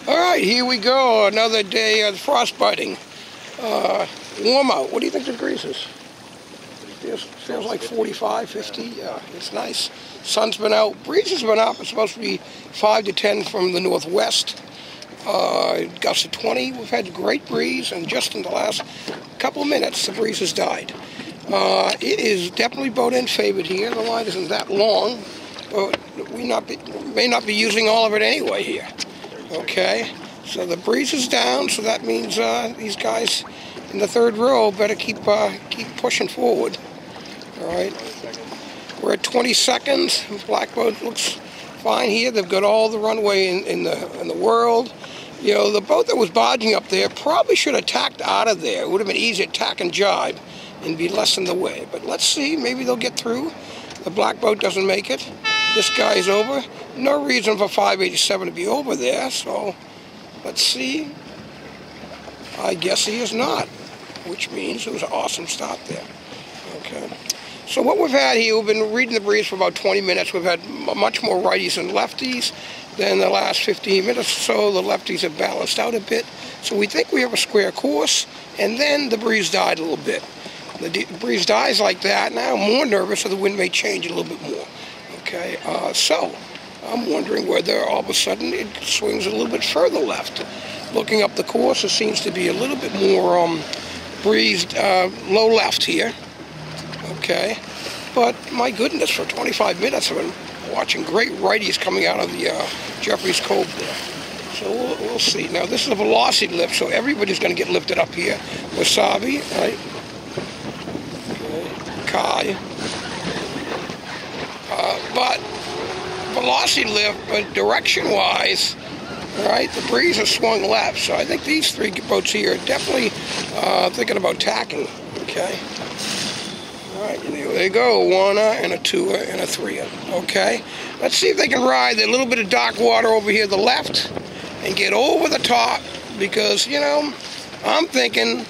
All right, here we go. Another day of frostbiting. Warm out. What do you think the degrees is? Feels like 45, 50. Yeah, it's nice. Sun's been out. Breeze has been up. It's supposed to be 5 to 10 from the northwest. Gusts of 20. We've had great breeze, and just in the last couple of minutes, the breeze has died. It is definitely boat end favored here. The line isn't that long, but we may not be using all of it anyway here. Okay, so the breeze is down, so that means these guys in the third row better keep pushing forward. All right, we're at 20 seconds. Black boat looks fine here. They've got all the runway in the world. You know, the boat that was barging up there probably should have tacked out of there. It would have been easier to tack and jibe and be less in the way. But let's see, maybe they'll get through. The black boat doesn't make it. This guy's over. No reason for 587 to be over there, so let's see. I guess he is not, which means it was an awesome start there. Okay. So what we've had here, we've been reading the breeze for about 20 minutes. We've had much more righties and lefties than the last 15 minutes or so. The lefties have balanced out a bit. So we think we have a square course, and then the breeze died a little bit. The breeze dies like that. Now I'm more nervous, so the wind may change a little bit more. Okay, so I'm wondering whether all of a sudden it swings a little bit further left. Looking up the course, it seems to be a little bit more breezed low left here. Okay, but my goodness, for 25 minutes I've been watching great righties coming out of the Jeffries Cove there. So we'll see. Now this is a velocity lift, so everybody's going to get lifted up here. Wasabi, right? Okay. Kai. But velocity lift, but direction-wise, right, the breeze has swung left. So I think these three boats here are definitely thinking about tacking. Okay. All right, there they go. One and a two and a three. Okay. Let's see if they can ride the little bit of dark water over here to the left and get over the top, because, you know, I'm thinking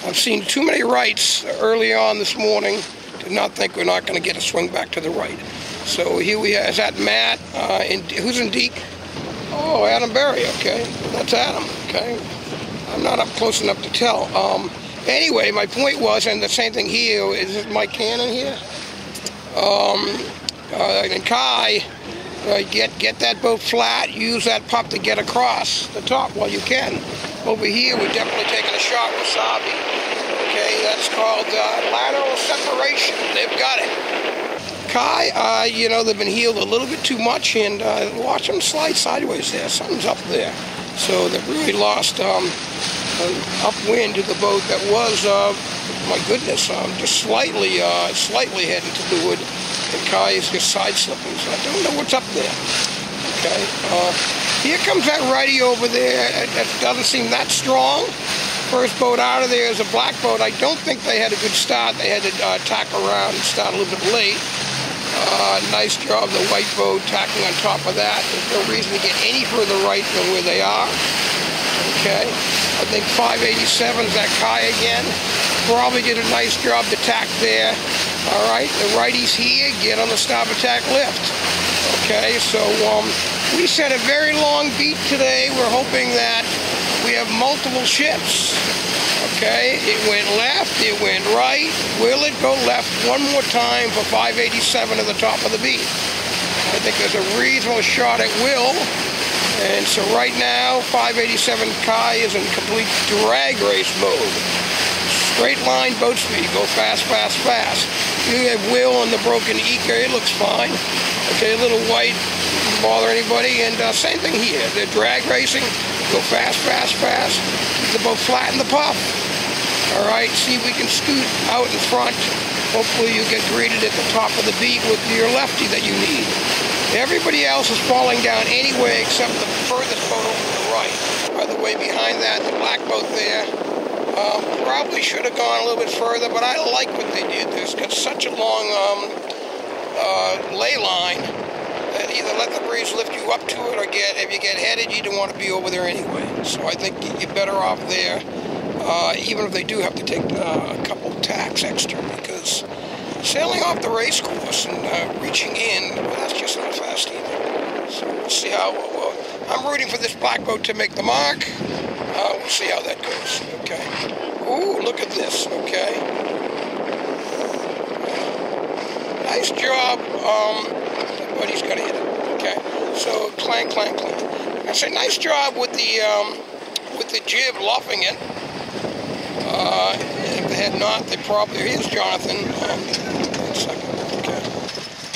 I've seen too many rights early on this morning to not think we're not going to get a swing back to the right. So here we are. Is that Matt? Who's in Deke? Oh, Adam Berry. Okay, that's Adam. Okay, I'm not up close enough to tell. Anyway, my point was, and the same thing here. Is this Mike Cannon here? And Kai, get that boat flat. Use that pup to get across the top while you can. Over here, we're definitely taking a shot with Wasabi. Okay, that's called lateral separation. They've got it. Kai, you know, they've been heeled a little bit too much, and watch them slide sideways there. Something's up there. So they've really lost an upwind to the boat that was, my goodness, just slightly heading to the wood. And Kai is just side slipping, so I don't know what's up there. Okay, here comes that righty over there. That doesn't seem that strong. First boat out of there is a black boat. I don't think they had a good start. They had to tack around and start a little bit late. Nice job, the white boat tacking on top of that. There's no reason to get any further right than where they are. Okay, I think 587's that Kai again. Probably did a nice job to tack there. All right, the righties here get on the starboard tack lift. Okay, so we set a very long beat today. We're hoping that we have multiple ships. Okay, it went left, it went right. Will it go left one more time for 587 at the top of the beat? I think there's a reasonable shot it will. And so right now, 587 Kai is in complete drag race mode. Straight line boat speed, go fast, fast, fast. You have Will on the broken Ika, it looks fine. Okay, a little white, doesn't bother anybody. And same thing here, they're drag racing, go fast, fast, fast. Keep the boat flat in the puff. All right, see if we can scoot out in front. Hopefully you get greeted at the top of the beat with your lefty that you need. Everybody else is falling down anyway except the furthest boat over to the right. By the way, behind that, the black boat there, probably should have gone a little bit further, but I like what they did. There's got such a long ley line that either let the breeze lift you up to it, or if you get headed, you don't want to be over there anyway. So I think you're better off there. Even if they do have to take a couple tacks extra, because sailing off the race course and reaching in, well, that's just not fast either. So we'll see how I'm rooting for this black boat to make the mark. We'll see how that goes. Okay. Ooh, look at this. Okay. Nice job. But he's gonna hit it. Okay. So clang, clang, clang. I say nice job with the jib luffing it. If they had not, they probably. Here's Jonathan. 1 second. Okay.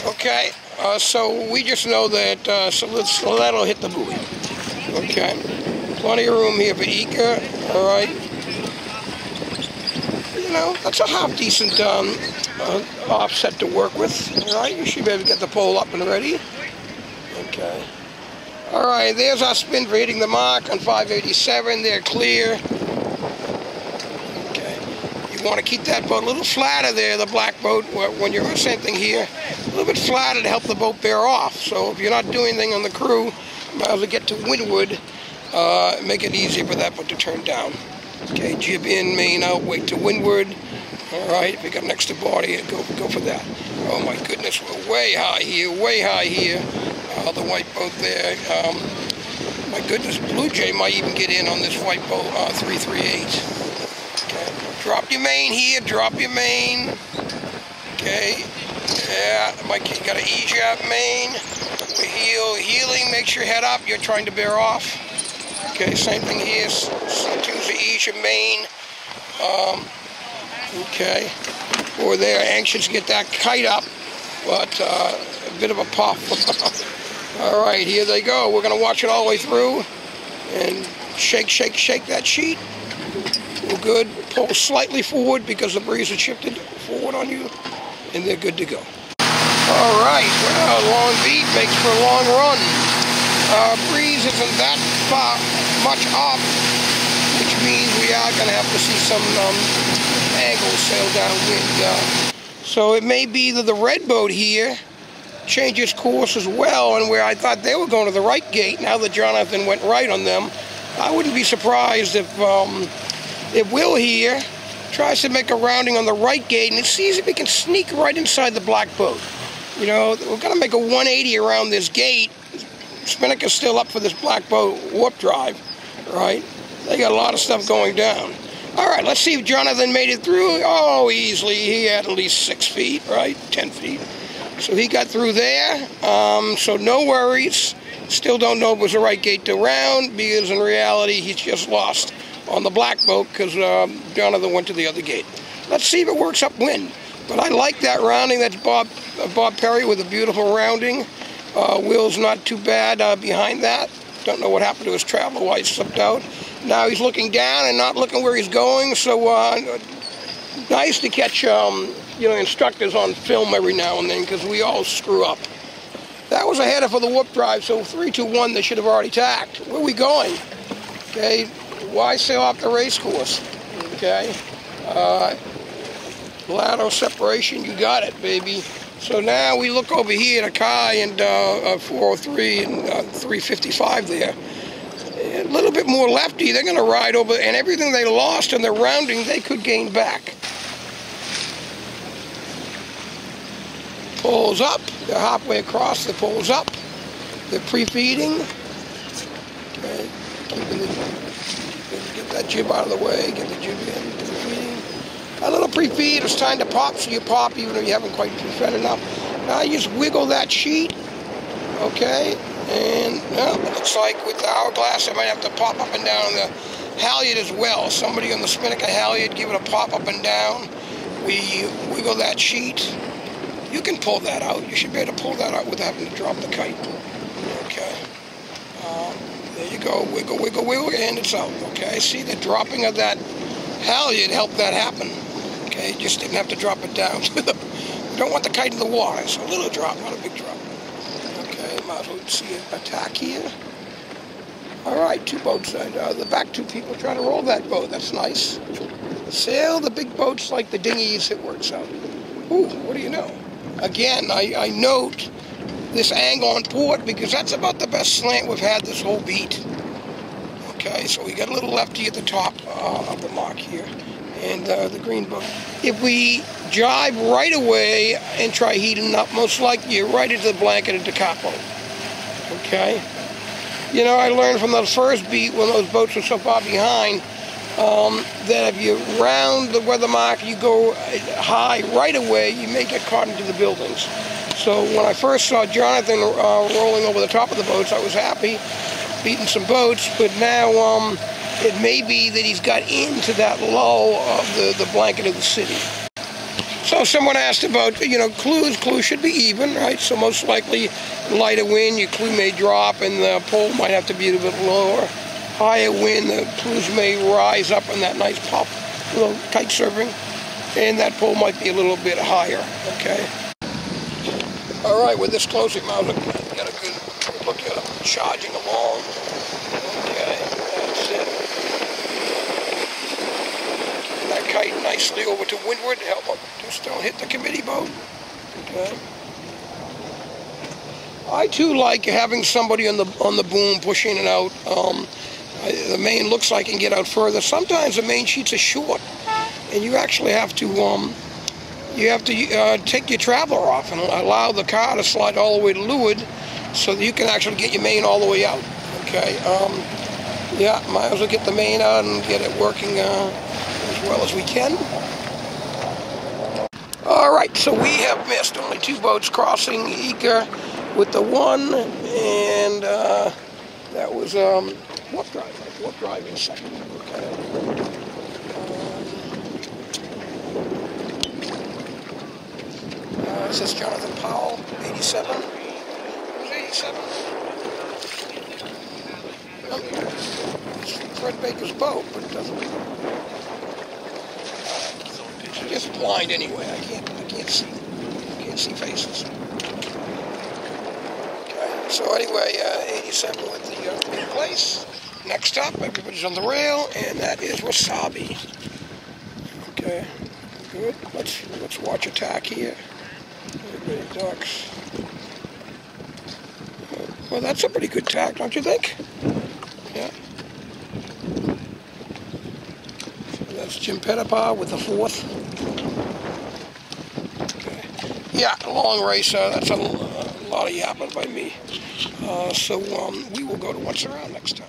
Okay. So we just know that. So that'll hit the buoy. Okay. Plenty of room here for Ika. All right. You know, that's a half decent offset to work with. All right. You should be able to get the pole up and ready. Okay. All right. There's our spin for hitting the mark on 587. They're clear. You want to keep that boat a little flatter there, the black boat, when you're same thing here, a little bit flatter to help the boat bear off. So if you're not doing anything on the crew, you might as well get to windward, make it easier for that boat to turn down. Okay, jib in, main out, wait to windward. All right, if you got next to body, go for that. Oh my goodness, we're way high here, way high here. The white boat there. My goodness, Blue Jay might even get in on this white boat, 338. Drop your main here, drop your main. Okay, yeah, you gotta ease your up main. Heeling, makes your head up, you're trying to bear off. Okay, same thing here, choose to ease your main. Okay, or they're anxious to get that kite up, but a bit of a puff. All right, here they go. We're gonna watch it all the way through and shake, shake, shake that sheet. We're good. Pull slightly forward because the breeze has shifted forward on you, and they're good to go. All right, well, long beat makes for a long run. Breeze isn't that much up, which means we are going to have to see some angles sail downwind. So it may be that the red boat here changes course as well, and where I thought they were going to the right gate, now that Jonathan went right on them, I wouldn't be surprised if Will here tries to make a rounding on the right gate, and it sees if he can sneak right inside the black boat. You know, we're going to make a 180 around this gate. Spinnaker's still up for this black boat warp drive, right? They got a lot of stuff going down. All right, let's see if Jonathan made it through. Oh, easily. He had at least 6 feet, right? 10 feet. So he got through there. So no worries. Still don't know if it was the right gate to round, because in reality, he's just lost on the black boat because Jonathan went to the other gate. Let's see if it works upwind. But I like that rounding. That's Bob Perry with a beautiful rounding. Will's not too bad behind that. Don't know what happened to his travel while he slipped out. Now he's looking down and not looking where he's going. So nice to catch instructors on film every now and then, because we all screw up. That was a header for the warp drive. So 3, 2, 1. They should have already tacked. Where are we going? Okay. Why sail off the race course? Okay. Lateral separation, you got it, baby. So now we look over here to Kai and 403 and 355 there. A little bit more lefty, they're going to ride over, and everything they lost in their rounding, they could gain back. Pulls up, they're halfway across, the pulls up. They're pre-feeding. Okay, get that jib out of the way, get the jib in, pre-feeding. A little pre-feed, it's time to pop, so you pop even if you haven't quite pre-fed enough. Now you just wiggle that sheet, okay, and it looks like with the hourglass I might have to pop up and down the halyard as well. Somebody on the Spinnaker halyard, give it a pop up and down. We wiggle that sheet. You can pull that out. You should be able to pull that out without having to drop the kite. Okay. There you go. Wiggle, wiggle, wiggle, and it's out. Okay. See, the dropping of that halyard helped that happen. Okay. Just didn't have to drop it down. You don't want the kite in the water. So a little drop, not a big drop. Okay. Might as well see an attack here. All right. 2 boats. The back 2 people trying to roll that boat. That's nice. Sail the big boats like the dinghies. It works out. Ooh, what do you know? Again, I note this angle on port because that's about the best slant we've had this whole beat. Okay, so we got a little lefty at the top of the mark here, and the green boat. If we jibe right away and try heating up, most likely you're right into the blanket at the capo. Okay, You know, I learned from the first beat when those boats were so far behind that if you round the weather mark, you go high right away, you may get caught into the buildings. So when I first saw Jonathan rolling over the top of the boats, I was happy, beating some boats, but now it may be that he's got into that lull of the blanket of the city. So someone asked about, you know, clues. Clues should be even, right? So most likely lighter wind, your clue may drop and the pole might have to be a little bit lower. Higher wind, the clues may rise up in that nice pop, little kite surfing, and that pole might be a little bit higher, okay? All right, with this closing mount, get a good look at it, charging along. Okay, that's it. That kite nicely over to windward, help him just don't hit the committee boat. Okay. I too like having somebody on the boom pushing it out. The main looks like it can get out further. Sometimes the main sheets are short, and you actually have to take your traveler off and allow the car to slide all the way to leeward, so that you can actually get your main all the way out. Okay. Yeah, might as well get the main out and get it working as well as we can. All right, so we have missed only 2 boats crossing Ika with the one, and that was Warp Drive in second. Okay. This is Jonathan Powell, 87. Who's 87? It's Fred Baker's boat, but it doesn't. It's just blind anyway. I can't see faces. Okay. So anyway, 87 with the place. Next up, everybody's on the rail, and that is Wasabi. Okay, good. Let's watch attack here. Everybody ducks. Well, that's a pretty good tack, don't you think? Yeah. So that's Jim Pettipaw with the 4th. Okay. Yeah, long race. That's a lot of yapping by me. So we will go to Once Around next time.